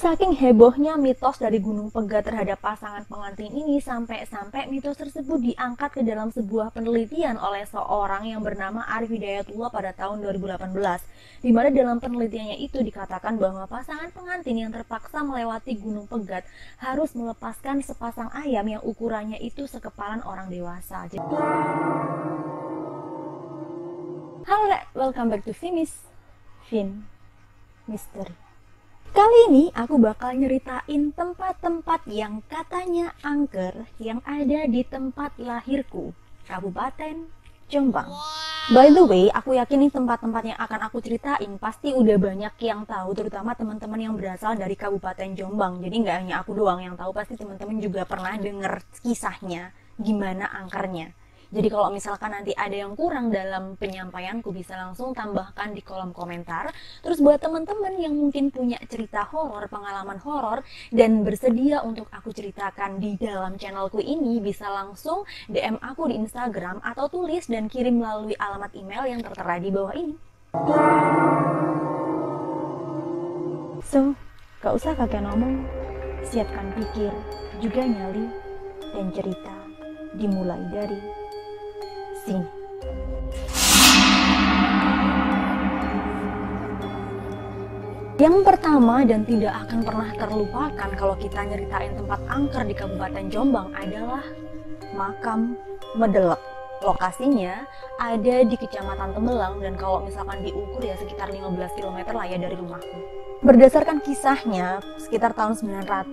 Saking hebohnya mitos dari Gunung Pegat terhadap pasangan pengantin ini, sampai-sampai mitos tersebut diangkat ke dalam sebuah penelitian oleh seorang yang bernama Arif Hidayatullah pada tahun 2018, di mana dalam penelitiannya itu dikatakan bahwa pasangan pengantin yang terpaksa melewati Gunung Pegat harus melepaskan sepasang ayam yang ukurannya itu sekepalan orang dewasa. Halo, welcome back to Fin Mystery. Kali ini aku bakal nyeritain tempat-tempat yang katanya angker yang ada di tempat lahirku, Kabupaten Jombang. By the way, aku yakin nih tempat-tempat yang akan aku ceritain pasti udah banyak yang tahu, terutama teman-teman yang berasal dari Kabupaten Jombang. Jadi nggak hanya aku doang yang tahu, pasti teman-teman juga pernah denger kisahnya, gimana angkernya. Jadi kalau misalkan nanti ada yang kurang dalam penyampaianku, bisa langsung tambahkan di kolom komentar. Terus buat teman-teman yang mungkin punya cerita horor, pengalaman horor, dan bersedia untuk aku ceritakan di dalam channelku ini, bisa langsung DM aku di Instagram atau tulis dan kirim melalui alamat email yang tertera di bawah ini. So, gak usah kakek ngomong, siapkan pikir, juga nyali, dan cerita dimulai dari sini. Yang pertama dan tidak akan pernah terlupakan kalau kita nyeritain tempat angker di Kabupaten Jombang adalah Makam Medelek. Lokasinya ada di Kecamatan Tembelang, dan kalau misalkan diukur ya sekitar 15 km lah ya dari rumahku. Berdasarkan kisahnya, sekitar tahun 900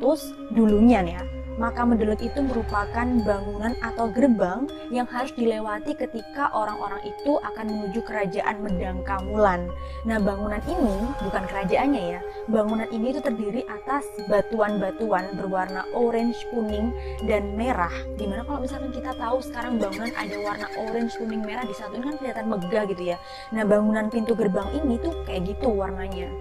dulunya nih ya, Makam Medelek itu merupakan bangunan atau gerbang yang harus dilewati ketika orang-orang itu akan menuju kerajaan Medang Kamulan. Nah, bangunan ini bukan kerajaannya ya. Bangunan ini itu terdiri atas batuan-batuan berwarna orange, kuning, dan merah. Dimana kalau misalkan kita tahu sekarang bangunan ada warna orange, kuning, merah disatuin kan kelihatan megah gitu ya. Nah, bangunan pintu gerbang ini tuh kayak gitu warnanya.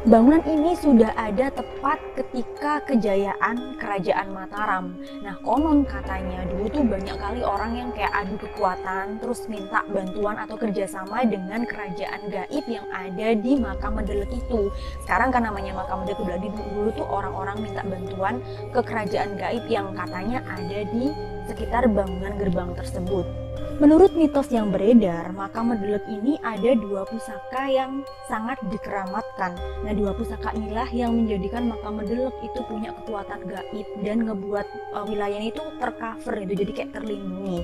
Bangunan ini sudah ada tepat ketika kejayaan Kerajaan Mataram. Nah, konon katanya dulu tuh banyak kali orang yang kayak adu kekuatan, terus minta bantuan atau kerjasama dengan kerajaan gaib yang ada di Makam Medelek itu. Sekarang kan namanya Makam Medelek, dulu tuh orang-orang minta bantuan ke kerajaan gaib yang katanya ada di sekitar bangunan gerbang tersebut. Menurut mitos yang beredar, Makam Medelek ini ada dua pusaka yang sangat dikeramatkan. Nah, dua pusaka inilah yang menjadikan Makam Medelek itu punya kekuatan gaib dan ngebuat wilayahnya itu tercover gitu, jadi kayak terlindungi.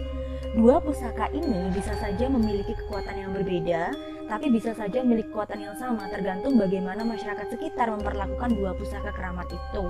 Dua pusaka ini bisa saja memiliki kekuatan yang berbeda, tapi bisa saja memiliki kekuatan yang sama, tergantung bagaimana masyarakat sekitar memperlakukan dua pusaka keramat itu.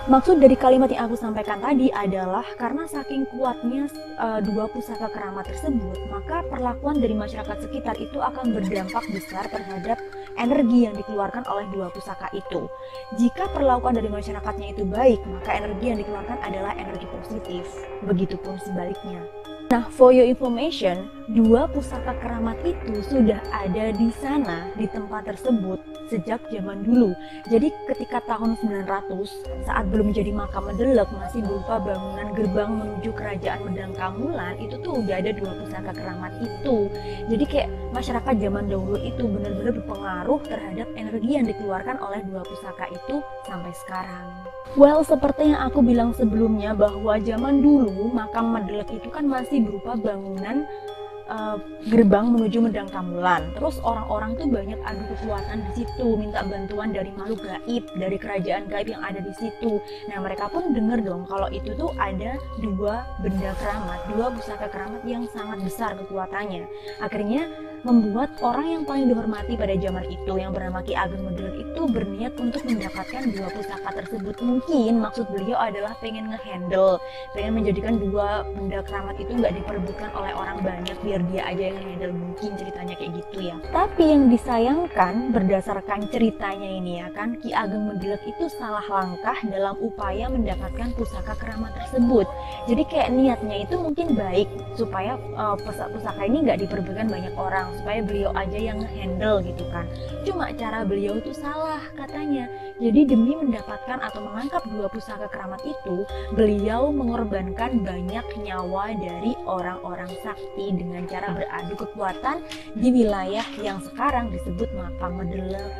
Maksud dari kalimat yang aku sampaikan tadi adalah karena saking kuatnya dua pusaka keramat tersebut, maka perlakuan dari masyarakat sekitar itu akan berdampak besar terhadap energi yang dikeluarkan oleh dua pusaka itu. Jika perlakuan dari masyarakatnya itu baik, maka energi yang dikeluarkan adalah energi positif. Begitupun sebaliknya. Nah, for your information, dua pusaka keramat itu sudah ada di sana, di tempat tersebut, sejak zaman dulu. Jadi ketika tahun 900, saat belum jadi Makam Medelek, masih berupa bangunan gerbang menuju kerajaan Medang Kamulan, itu tuh udah ada dua pusaka keramat itu. Jadi kayak masyarakat zaman dahulu itu benar-benar berpengaruh terhadap energi yang dikeluarkan oleh dua pusaka itu sampai sekarang. Well, seperti yang aku bilang sebelumnya bahwa zaman dulu Makam Medelek itu kan masih berupa bangunan gerbang menuju Medang Kamulan. Terus orang-orang tuh banyak adu kekuatan di situ, minta bantuan dari makhluk gaib, dari kerajaan gaib yang ada di situ. Nah, mereka pun dengar dong kalau itu tuh ada dua benda keramat, dua pusaka keramat yang sangat besar kekuatannya. Akhirnya membuat orang yang paling dihormati pada zaman itu yang bernama Ki Ageng Medelek itu berniat untuk mendapatkan dua pusaka tersebut. Mungkin maksud beliau adalah pengen ngehandle, pengen menjadikan dua benda keramat itu nggak diperebutkan oleh orang banyak, biar dia aja yang handle, mungkin ceritanya kayak gitu ya. Tapi yang disayangkan berdasarkan ceritanya ini ya kan, Ki Ageng Medelek itu salah langkah dalam upaya mendapatkan pusaka keramat tersebut. Jadi kayak niatnya itu mungkin baik supaya pusaka ini nggak diperebutkan banyak orang, supaya beliau aja yang handle gitu kan. Cuma cara beliau itu salah katanya. Jadi demi mendapatkan atau mengangkat dua pusaka keramat itu, beliau mengorbankan banyak nyawa dari orang-orang sakti dengan cara beradu kekuatan di wilayah yang sekarang disebut Makam Medelek.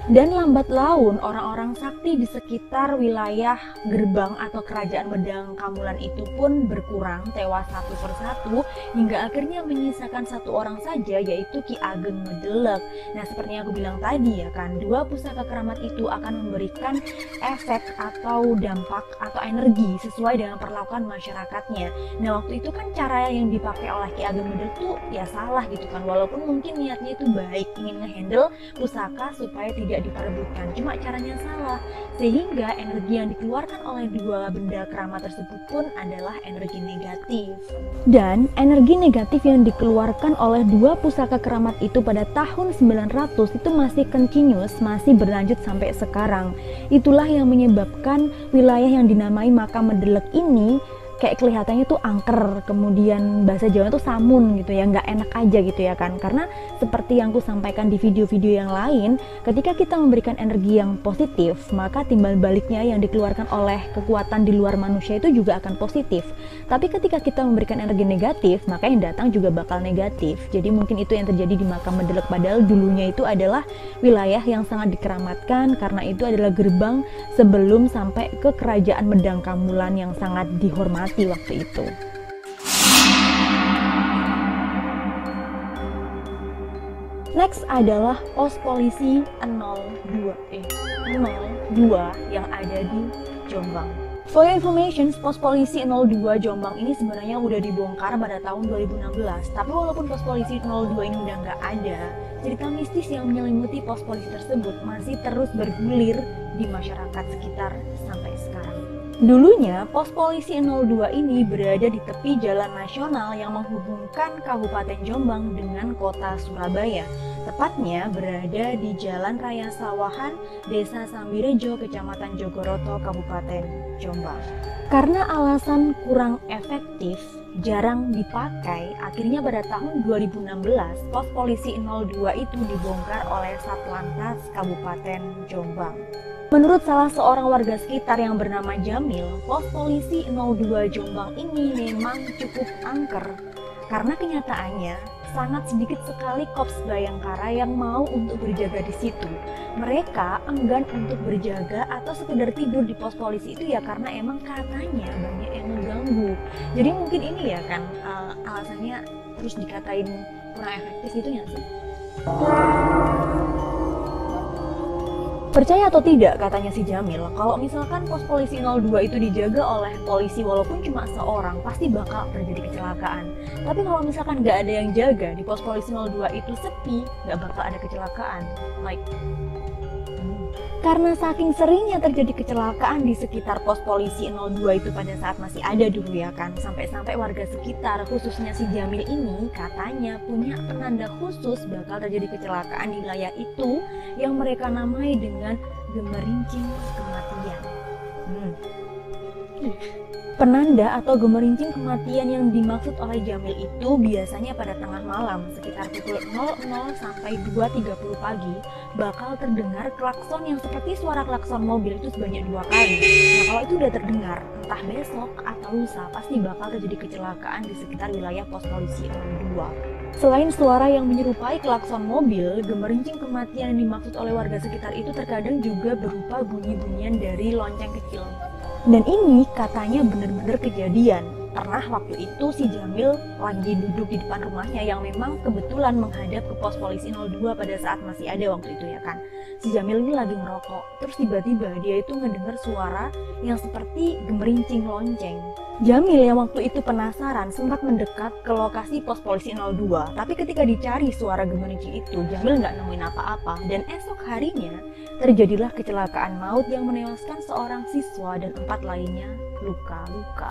Dan lambat laun orang-orang sakti di sekitar wilayah gerbang atau kerajaan Medang Kamulan itu pun berkurang, tewas satu persatu, hingga akhirnya menyisakan satu orang saja, yaitu Ki Ageng Medelek. Nah, seperti yang aku bilang tadi ya kan, dua pusaka keramat itu akan memberikan efek atau dampak atau energi sesuai dengan perlakuan masyarakatnya. Nah, waktu itu kan cara yang dipakai oleh Ki Ageng Medelek tuh ya salah gitu kan, walaupun mungkin niatnya itu baik, ingin ngehandle pusaka supaya tidak diperebutkan, cuma caranya salah, sehingga energi yang dikeluarkan oleh dua benda keramat tersebut pun adalah energi negatif. Dan energi negatif yang dikeluarkan oleh dua pusaka keramat itu pada tahun 900 itu masih continuous, masih berlanjut sampai sekarang. Itulah yang menyebabkan wilayah yang dinamai Makam Medelek ini kayak kelihatannya tuh angker, kemudian bahasa Jawa tuh samun gitu ya, nggak enak aja gitu ya kan. Karena seperti yang aku sampaikan di video-video yang lain, ketika kita memberikan energi yang positif, maka timbal baliknya yang dikeluarkan oleh kekuatan di luar manusia itu juga akan positif. Tapi ketika kita memberikan energi negatif, maka yang datang juga bakal negatif. Jadi mungkin itu yang terjadi di Makam Medelek, padahal dulunya itu adalah wilayah yang sangat dikeramatkan karena itu adalah gerbang sebelum sampai ke kerajaan Medang Kamulan yang sangat dihormati waktu itu. Next adalah pos polisi 02 yang ada di Jombang. For your information, pos polisi 02 Jombang ini sebenarnya udah dibongkar pada tahun 2016. Tapi walaupun pos polisi 02 ini udah nggak ada, cerita mistis yang menyelimuti pos polisi tersebut masih terus bergulir di masyarakat sekitar sampai sekarang. Dulunya, pos polisi 02 ini berada di tepi jalan nasional yang menghubungkan Kabupaten Jombang dengan kota Surabaya. Tepatnya berada di Jalan Raya Sawahan, Desa Sambirejo, Kecamatan Jogoroto, Kabupaten Jombang. Karena alasan kurang efektif, jarang dipakai, akhirnya pada tahun 2016, pos polisi 02 itu dibongkar oleh Satlantas Kabupaten Jombang. Menurut salah seorang warga sekitar yang bernama Jamil, pos polisi 02 Jombang ini memang cukup angker karena kenyataannya sangat sedikit sekali Kops Bayangkara yang mau untuk berjaga di situ. Mereka enggan untuk berjaga atau sekedar tidur di pos polisi itu ya karena emang katanya banyak yang mengganggu. Jadi mungkin ini ya kan alasannya terus dikatain kurang efektif gitu ya sih. Percaya atau tidak, katanya si Jamil, kalau misalkan pos polisi 02 itu dijaga oleh polisi walaupun cuma seorang, pasti bakal terjadi kecelakaan. Tapi kalau misalkan nggak ada yang jaga, di pos polisi 02 itu sepi, nggak bakal ada kecelakaan. Karena saking seringnya terjadi kecelakaan di sekitar pos polisi 02 itu pada saat masih ada dulu ya kan, sampai-sampai warga sekitar, khususnya si Jamil ini, katanya punya penanda khusus bakal terjadi kecelakaan di wilayah itu yang mereka namai dengan gemerincing kematian. Penanda atau gemerincing kematian yang dimaksud oleh Jamil itu biasanya pada tengah malam sekitar pukul 00 sampai 2.30 pagi bakal terdengar klakson yang seperti suara klakson mobil itu sebanyak 2 kali. Nah, kalau itu udah terdengar, entah besok atau lusa pasti bakal terjadi kecelakaan di sekitar wilayah pos polisi 02. Selain suara yang menyerupai klakson mobil, gemerincing kematian yang dimaksud oleh warga sekitar itu terkadang juga berupa bunyi-bunyian dari lonceng kecil. Dan ini katanya benar-benar kejadian. Pernah waktu itu si Jamil lagi duduk di depan rumahnya yang memang kebetulan menghadap ke pos polisi 02 pada saat masih ada waktu itu ya kan. Si Jamil ini lagi merokok, terus tiba-tiba dia itu ngedengar suara yang seperti gemerincing lonceng. Jamil yang waktu itu penasaran sempat mendekat ke lokasi pos polisi 02, tapi ketika dicari suara gemerincing itu, Jamil nggak nemuin apa-apa, dan esok harinya terjadilah kecelakaan maut yang menewaskan seorang siswa dan 4 lainnya luka-luka.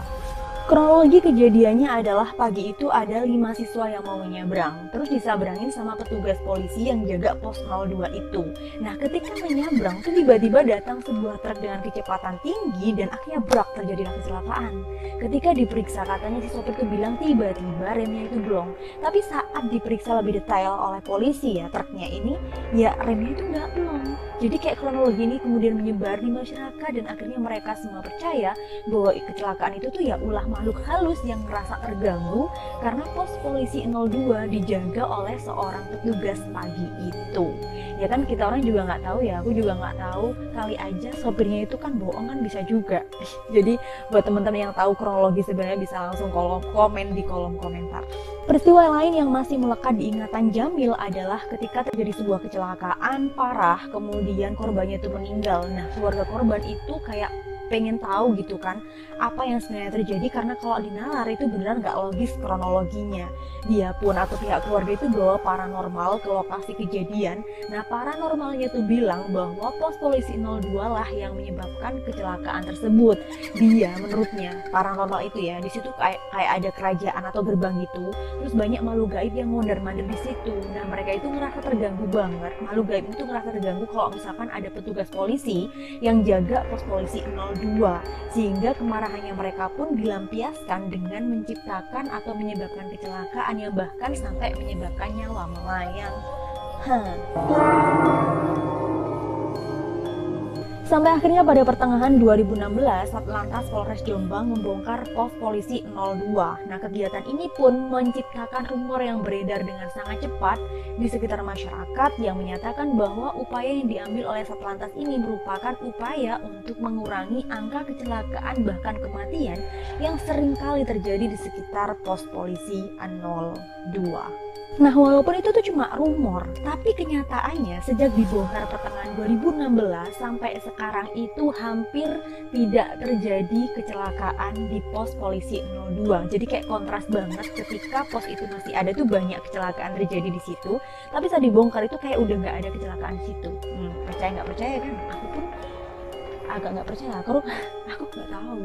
Kronologi kejadiannya adalah pagi itu ada 5 siswa yang mau menyeberang, terus disabrangin sama petugas polisi yang jaga pos 02 itu. Nah, ketika menyeberang tuh tiba-tiba datang sebuah truk dengan kecepatan tinggi dan akhirnya brak, terjadilah kecelakaan. Ketika diperiksa katanya si sopir itu bilang tiba-tiba remnya itu blong. Tapi saat diperiksa lebih detail oleh polisi ya truknya ini, ya remnya itu nggak blong. Jadi kayak kronologi ini kemudian menyebar di masyarakat dan akhirnya mereka semua percaya bahwa kecelakaan itu tuh ya ulah makhluk halus yang merasa terganggu karena pos polisi 02 dijaga oleh seorang petugas pagi itu. Ya kan kita orang juga nggak tahu ya, aku juga nggak tahu, kali aja sopirnya itu kan bohong kan bisa juga. Jadi buat teman-teman yang tahu kronologi sebenarnya bisa langsung komen di kolom komentar. Peristiwa lain yang masih melekat di ingatan Jamil adalah ketika terjadi sebuah kecelakaan parah, kemudian korbannya itu meninggal. Nah, keluarga korban itu kayak pengen tahu gitu kan apa yang sebenarnya terjadi, karena kalau di nalar itu beneran nggak logis kronologinya. Dia pun atau pihak keluarga itu bawa paranormal ke lokasi kejadian. Nah, paranormalnya itu bilang bahwa pos polisi 02 lah yang menyebabkan kecelakaan tersebut. Dia menurutnya paranormal itu ya, di situ kayak ada kerajaan atau gerbang gitu. Terus banyak makhluk gaib yang mondar-mandir di situ. Nah, mereka itu ngerasa terganggu banget. Makhluk gaib itu ngerasa terganggu kalau misalkan ada petugas polisi yang jaga pos polisi 02, sehingga kemarahannya mereka pun dilampiaskan dengan menciptakan atau menyebabkan kecelakaan yang bahkan sampai menyebabkan nyawa melayang. Sampai akhirnya pada pertengahan 2016, Satlantas Polres Jombang membongkar pos polisi 02. Nah, kegiatan ini pun menciptakan rumor yang beredar dengan sangat cepat di sekitar masyarakat yang menyatakan bahwa upaya yang diambil oleh Satlantas ini merupakan upaya untuk mengurangi angka kecelakaan bahkan kematian yang sering kali terjadi di sekitar pos polisi 02. Nah, walaupun itu tuh cuma rumor, tapi kenyataannya sejak dibongkar pertengahan 2016 sampai sekarang itu hampir tidak terjadi kecelakaan di pos polisi 02. Jadi kayak kontras banget, ketika pos itu masih ada tuh banyak kecelakaan terjadi di situ, tapi saat dibongkar itu kayak udah nggak ada kecelakaan di situ. Percaya nggak percaya kan? Aku pun agak nggak percaya, aku nggak tahu.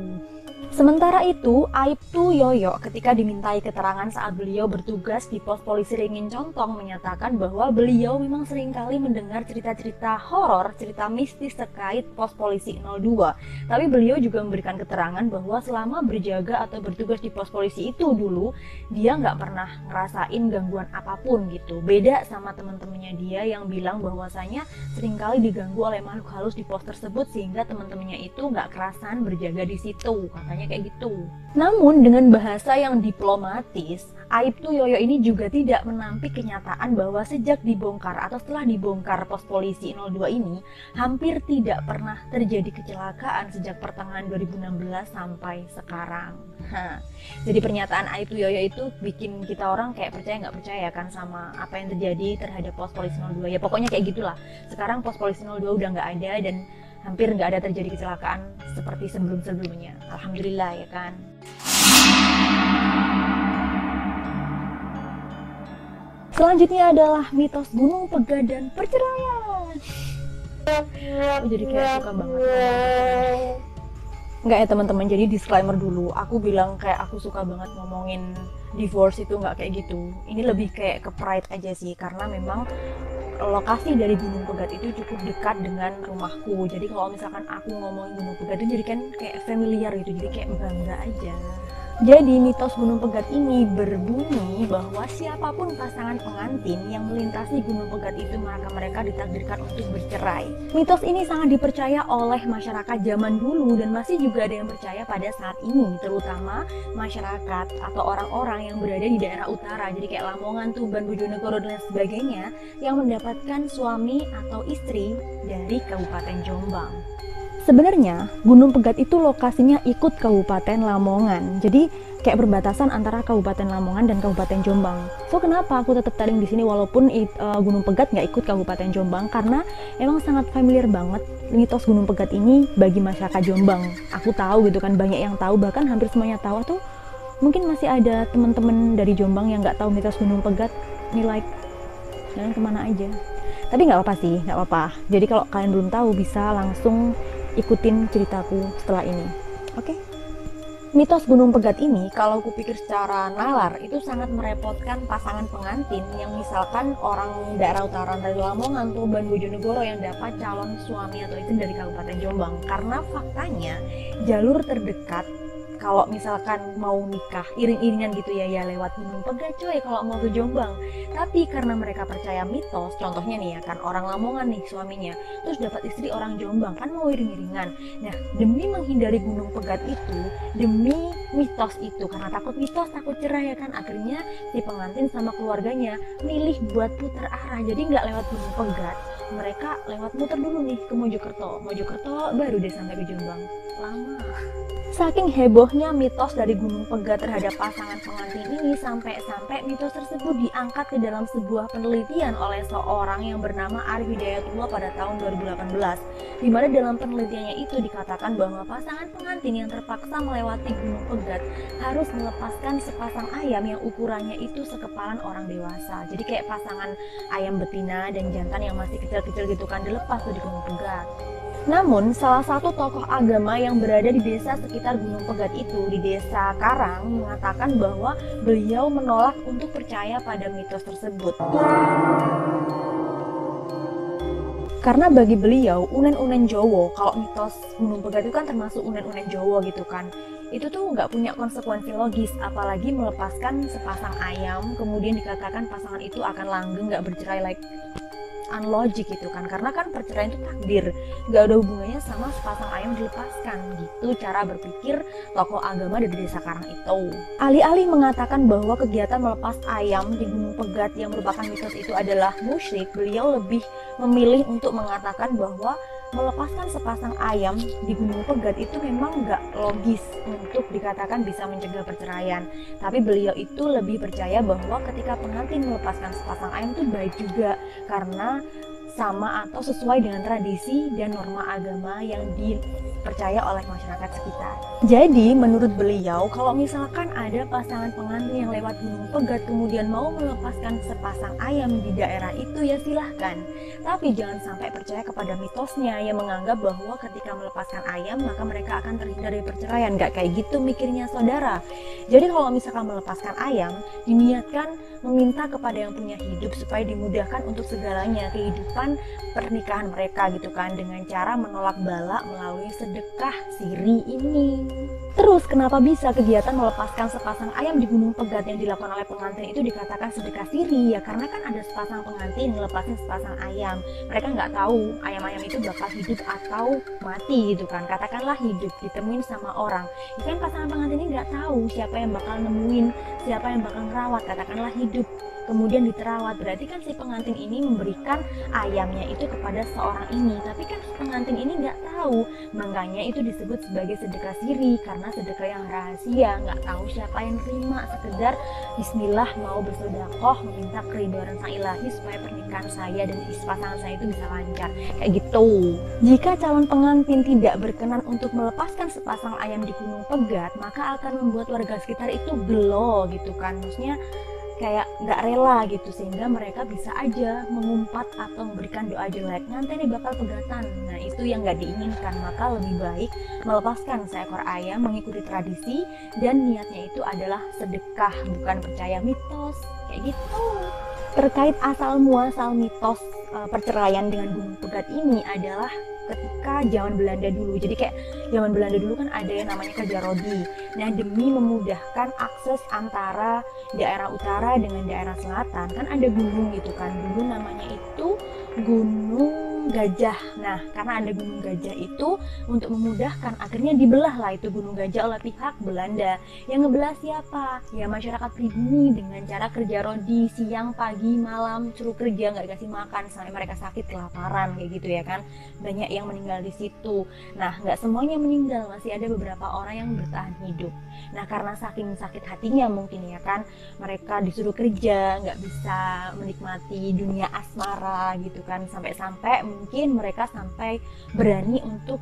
Sementara itu, Aibtu Yoyo ketika dimintai keterangan saat beliau bertugas di pos polisi Ringin Contong menyatakan bahwa beliau memang seringkali mendengar cerita-cerita horor, cerita mistis terkait pos polisi 02. Tapi beliau juga memberikan keterangan bahwa selama berjaga atau bertugas di pos polisi itu dulu, dia nggak pernah ngerasain gangguan apapun gitu. Beda sama teman-temannya dia yang bilang bahwasanya seringkali diganggu oleh makhluk halus di pos tersebut sehingga teman-temannya itu nggak kerasan berjaga di situ. Katanya kayak gitu. Namun dengan bahasa yang diplomatis, Aibtu Yoyo ini juga tidak menampik kenyataan bahwa sejak dibongkar atau setelah dibongkar pos polisi 02 ini hampir tidak pernah terjadi kecelakaan sejak pertengahan 2016 sampai sekarang. Jadi pernyataan Aibtu Yoyo itu bikin kita orang kayak percaya nggak percaya kan sama apa yang terjadi terhadap pos polisi 02. Ya pokoknya kayak gitulah. Sekarang pos polisi 02 udah nggak ada dan hampir nggak ada terjadi kecelakaan seperti sebelum-sebelumnya. Alhamdulillah ya kan. Selanjutnya adalah mitos Gunung Pegadhan perceraian. Aku jadi kayak suka banget. Enggak ya teman-teman, jadi disclaimer dulu. Aku bilang kayak aku suka banget ngomongin divorce itu nggak kayak gitu. Ini lebih kayak ke pride aja sih, karena memang lokasi dari Gunung Pegat itu cukup dekat dengan rumahku. Jadi kalau misalkan aku ngomongin Gunung Pegat itu jadi kan kayak familiar gitu, jadi kayak bangga aja. Jadi mitos Gunung Pegat ini berbunyi bahwa siapapun pasangan pengantin yang melintasi Gunung Pegat itu maka mereka ditakdirkan untuk bercerai. Mitos ini sangat dipercaya oleh masyarakat zaman dulu dan masih juga ada yang percaya pada saat ini, terutama masyarakat atau orang-orang yang berada di daerah utara, jadi kayak Lamongan, Tuban, Bojonegoro dan sebagainya yang mendapatkan suami atau istri dari Kabupaten Jombang. Sebenarnya Gunung Pegat itu lokasinya ikut Kabupaten Lamongan, jadi kayak perbatasan antara Kabupaten Lamongan dan Kabupaten Jombang. So kenapa aku tetap taring di sini walaupun Gunung Pegat nggak ikut Kabupaten Jombang? Karena emang sangat familiar banget mitos Gunung Pegat ini bagi masyarakat Jombang. Aku tahu gitu kan, banyak yang tahu, bahkan hampir semuanya tahu tuh. Mungkin masih ada teman-teman dari Jombang yang nggak tahu mitos Gunung Pegat, nih like kalian kemana aja? Tapi nggak apa-apa sih, nggak apa-apa. Jadi kalau kalian belum tahu bisa langsung ikutin ceritaku setelah ini, oke? Mitos Gunung Pegat ini kalau kupikir secara nalar itu sangat merepotkan pasangan pengantin yang misalkan orang daerah utara dari Lamongan, Tuban, Bojonegoro yang dapat calon suami atau istri dari Kabupaten Jombang, karena faktanya jalur terdekat kalau misalkan mau nikah iring-iringan gitu ya lewat Gunung Pegat coy kalau mau ke Jombang. Tapi karena mereka percaya mitos, contohnya nih ya kan orang Lamongan nih suaminya terus dapat istri orang Jombang kan mau iring-iringan. Nah demi menghindari Gunung Pegat itu, demi mitos itu, karena takut mitos takut cerai ya kan, akhirnya si pengantin sama keluarganya milih buat putar arah, jadi nggak lewat Gunung Pegat, mereka lewat muter dulu nih ke Mojokerto baru deh sampai ke Jombang. Lama. Saking hebohnya mitos dari Gunung Pegat terhadap pasangan pengantin ini, sampai-sampai mitos tersebut diangkat ke dalam sebuah penelitian oleh seorang yang bernama Arif Hidayatullah pada tahun 2018, di mana dalam penelitiannya itu dikatakan bahwa pasangan pengantin yang terpaksa melewati Gunung Pegat harus melepaskan sepasang ayam yang ukurannya itu sekepalan orang dewasa. Jadi kayak pasangan ayam betina dan jantan yang masih kecil-kecil gitu kan dilepas tuh di Gunung Pegat. Namun, salah satu tokoh agama yang berada di desa sekitar Gunung Pegat itu, di desa Karang, mengatakan bahwa beliau menolak untuk percaya pada mitos tersebut. Karena bagi beliau, unen-unen Jowo, kalau mitos Gunung Pegat itu kan termasuk unen-unen Jowo gitu kan, itu tuh nggak punya konsekuensi logis, apalagi melepaskan sepasang ayam, kemudian dikatakan pasangan itu akan langgeng, nggak bercerai, like unlogic gitu kan, karena kan perceraian itu takdir, nggak ada hubungannya sama sepasang ayam dilepaskan gitu cara berpikir tokoh agama dari desa Karang itu. Alih-alih mengatakan bahwa kegiatan melepas ayam di Gunung Pegat yang merupakan mitos itu adalah musyrik, beliau lebih memilih untuk mengatakan bahwa melepaskan sepasang ayam di Gunung Pegat itu memang nggak logis untuk dikatakan bisa mencegah perceraian. Tapi beliau itu lebih percaya bahwa ketika pengantin melepaskan sepasang ayam itu baik juga, karena sama atau sesuai dengan tradisi dan norma agama yang dipercaya oleh masyarakat sekitar. Jadi menurut beliau, kalau misalkan ada pasangan pengantin yang lewat Gunung Pegat kemudian mau melepaskan sepasang ayam di daerah itu ya silahkan, tapi jangan sampai percaya kepada mitosnya yang menganggap bahwa ketika melepaskan ayam maka mereka akan terhindar dari perceraian. Gak kayak gitu mikirnya saudara. Jadi kalau misalkan melepaskan ayam, diniatkan meminta kepada yang punya hidup supaya dimudahkan untuk segalanya kehidupan pernikahan mereka gitu kan, dengan cara menolak bala melalui sedekah siri ini. Terus kenapa bisa kegiatan melepaskan sepasang ayam di Gunung Pegat yang dilakukan oleh pengantin itu dikatakan sedekah siri? Ya karena kan ada sepasang pengantin ngelepasin sepasang ayam, mereka nggak tahu ayam-ayam itu bakal hidup atau mati gitu kan. Katakanlah hidup ditemuin sama orang, ya kan pasangan pengantin ini nggak tahu siapa yang bakal nemuin, siapa yang bakal ngerawat. Katakanlah hidup kemudian diterawat, berarti kan si pengantin ini memberikan ayamnya itu kepada seorang ini, tapi kan pengantin ini nggak tahu, makanya itu disebut sebagai sedekah siri, karena sedekah yang rahasia, nggak tahu siapa yang terima, sekedar bismillah mau bersedekah meminta keridhaan sang ilahi supaya pernikahan saya dan pasangan saya itu bisa lancar, kayak gitu. Jika calon pengantin tidak berkenan untuk melepaskan sepasang ayam di Gunung Pegat, maka akan membuat warga sekitar itu gelo gitu kan, maksudnya kayak nggak rela gitu, sehingga mereka bisa aja mengumpat atau memberikan doa jelek, nanti ini bakal pegatan. Nah itu yang nggak diinginkan, maka lebih baik melepaskan seekor ayam mengikuti tradisi dan niatnya itu adalah sedekah, bukan percaya mitos kayak gitu. Terkait asal muasal mitos perceraian dengan Gunung Pegat ini adalah ketika zaman Belanda dulu. Jadi kayak zaman Belanda dulu kan ada yang namanya kerja rodi. Nah demi memudahkan akses antara daerah utara dengan daerah selatan, kan ada gunung gitu kan, dulu namanya itu Gunung Gajah. Nah karena ada Gunung Gajah itu, untuk memudahkan akhirnya dibelah lah itu Gunung Gajah oleh pihak Belanda. Yang ngebelah siapa? Ya masyarakat pribumi dengan cara kerja rodi, siang, pagi, malam, suruh kerja, nggak dikasih makan sampai mereka sakit kelaparan kayak gitu ya kan. Banyak yang meninggal di situ. Nah nggak semuanya meninggal, masih ada beberapa orang yang bertahan hidup. Nah karena saking sakit hatinya mungkin ya kan, mereka disuruh kerja, nggak bisa menikmati dunia asmara gitu kan, sampai-sampai mungkin mereka sampai berani untuk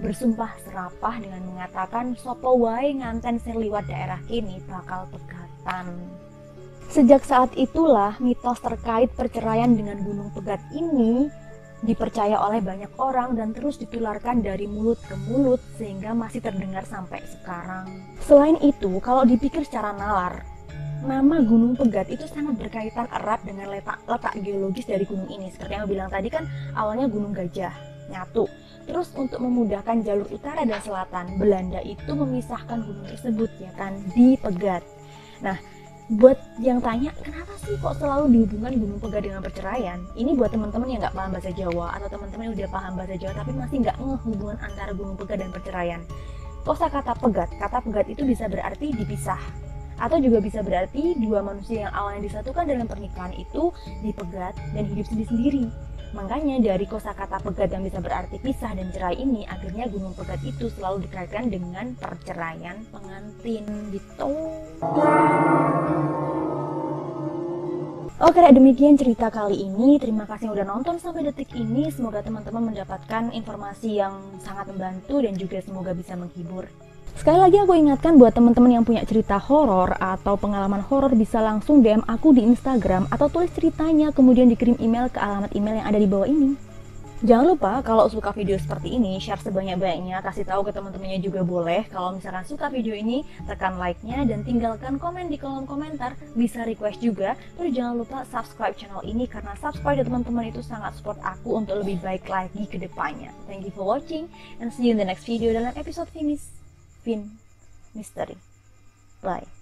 bersumpah serapah dengan mengatakan sopo wae nganten sing liwat daerah kini bakal pegatan. Sejak saat itulah mitos terkait perceraian dengan Gunung Pegat ini dipercaya oleh banyak orang dan terus ditularkan dari mulut ke mulut sehingga masih terdengar sampai sekarang. Selain itu, kalau dipikir secara nalar, nama Gunung Pegat itu sangat berkaitan erat dengan letak geologis dari gunung ini. Seperti yang bilang tadi kan awalnya Gunung Gajah nyatu, Terus untuk memudahkan jalur utara dan selatan, Belanda itu memisahkan gunung tersebut ya kan, di Pegat. Nah, buat yang tanya, kenapa sih kok selalu dihubungkan Gunung Pegat dengan perceraian? Ini buat teman-teman yang nggak paham bahasa Jawa, atau teman-teman yang udah paham bahasa Jawa tapi masih nggak ngeh hubungan antara Gunung Pegat dan perceraian. Kata Pegat itu bisa berarti dipisah, atau juga bisa berarti dua manusia yang awalnya disatukan dalam pernikahan itu dipegat dan hidup sendiri-sendiri. Makanya dari kosakata Pegat yang bisa berarti pisah dan cerai ini, akhirnya Gunung Pegat itu selalu dikaitkan dengan perceraian pengantin gitu. Oke, demikian cerita kali ini. Terima kasih yang udah nonton sampai detik ini. Semoga teman-teman mendapatkan informasi yang sangat membantu dan juga semoga bisa menghibur. Sekali lagi aku ingatkan buat teman-teman yang punya cerita horor atau pengalaman horor bisa langsung DM aku di Instagram atau tulis ceritanya kemudian dikirim email ke alamat email yang ada di bawah ini. Jangan lupa kalau suka video seperti ini, share sebanyak-banyaknya, kasih tahu ke teman-temannya juga boleh. Kalau misalkan suka video ini, tekan like-nya dan tinggalkan komen di kolom komentar, bisa request juga. Terus jangan lupa subscribe channel ini karena subscribe dari teman-teman itu sangat support aku untuk lebih baik lagi ke depannya. Thank you for watching and see you in the next video dalam episode Fin Mystery. Bye.